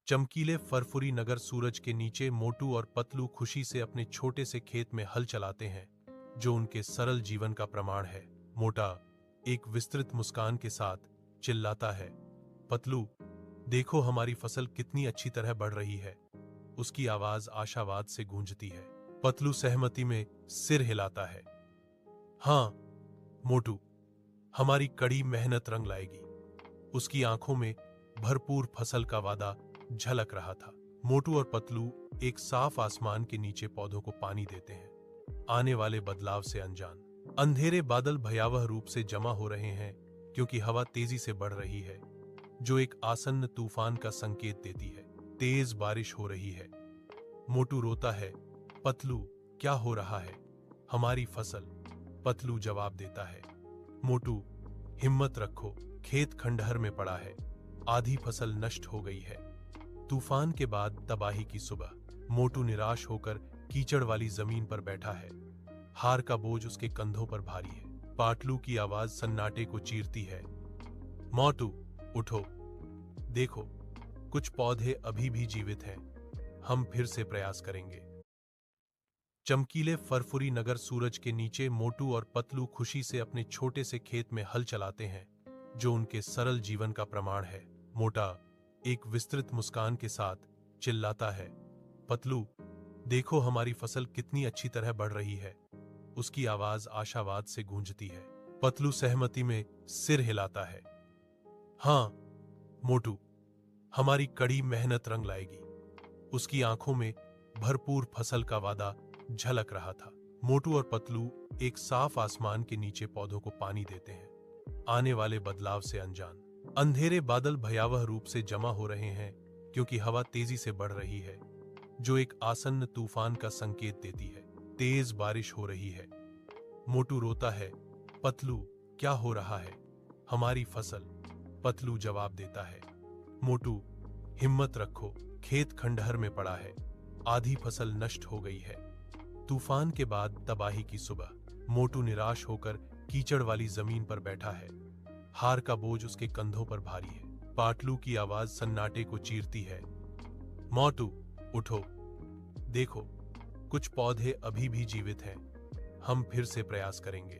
चमकीले फरफुरी नगर सूरज के नीचे मोटू और पतलू खुशी से अपने छोटे से खेत में हल चलाते हैं, जो उनके सरल जीवन का प्रमाण है। मोटा एक विस्तृत मुस्कान के साथ चिल्लाता है, पतलू, देखो हमारी फसल कितनी अच्छी तरह बढ़ रही है। उसकी आवाज आशावाद से गूंजती है। पतलू सहमति में सिर हिलाता है। हाँ मोटू, हमारी कड़ी मेहनत रंग लाएगी। उसकी आंखों में भरपूर फसल का वादा झलक रहा था। मोटू और पतलू एक साफ आसमान के नीचे पौधों को पानी देते हैं, आने वाले बदलाव से अनजान। अंधेरे बादल भयावह रूप से जमा हो रहे हैं क्योंकि हवा तेजी से बढ़ रही है, जो एक आसन्न तूफान का संकेत देती है। तेज बारिश हो रही है। मोटू रोता है, पतलू, क्या हो रहा है? हमारी फसल। पतलू जवाब देता है, मोटू, हिम्मत रखो, खेत खंडहर में पड़ा है, आधी फसल नष्ट हो गई है। तूफान के बाद तबाही की सुबह। मोटू निराश होकर कीचड़ वाली जमीन पर बैठा है। हार का बोझ उसके कंधों पर भारी है। पाटलू की आवाज सन्नाटे को चीरती है, मोटू, उठो, देखो, कुछ पौधे अभी भी जीवित हैं, हम फिर से प्रयास करेंगे। चमकीले फरफुरी नगर सूरज के नीचे मोटू और पतलू खुशी से अपने छोटे से खेत में हल चलाते हैं, जो उनके सरल जीवन का प्रमाण है। मोटा एक विस्तृत मुस्कान के साथ चिल्लाता है, पतलू, देखो हमारी फसल कितनी अच्छी तरह बढ़ रही है। उसकी आवाज आशावाद से गूंजती है। पतलू सहमति में सिर हिलाता है। हाँ मोटू, हमारी कड़ी मेहनत रंग लाएगी। उसकी आंखों में भरपूर फसल का वादा झलक रहा था। मोटू और पतलू एक साफ आसमान के नीचे पौधों को पानी देते हैं, आने वाले बदलाव से अनजान। अंधेरे बादल भयावह रूप से जमा हो रहे हैं क्योंकि हवा तेजी से बढ़ रही है, जो एक आसन्न तूफान का संकेत देती है। तेज बारिश हो रही है। मोटू रोता है, पतलू, क्या हो रहा है? हमारी फसल। पतलू जवाब देता है, मोटू, हिम्मत रखो, खेत खंडहर में पड़ा है, आधी फसल नष्ट हो गई है। तूफान के बाद तबाही की सुबह। मोटू निराश होकर कीचड़ वाली जमीन पर बैठा है। हार का बोझ उसके कंधों पर भारी है। पाटलू की आवाज सन्नाटे को चीरती है, मोटू, उठो, देखो, कुछ पौधे अभी भी जीवित हैं, हम फिर से प्रयास करेंगे।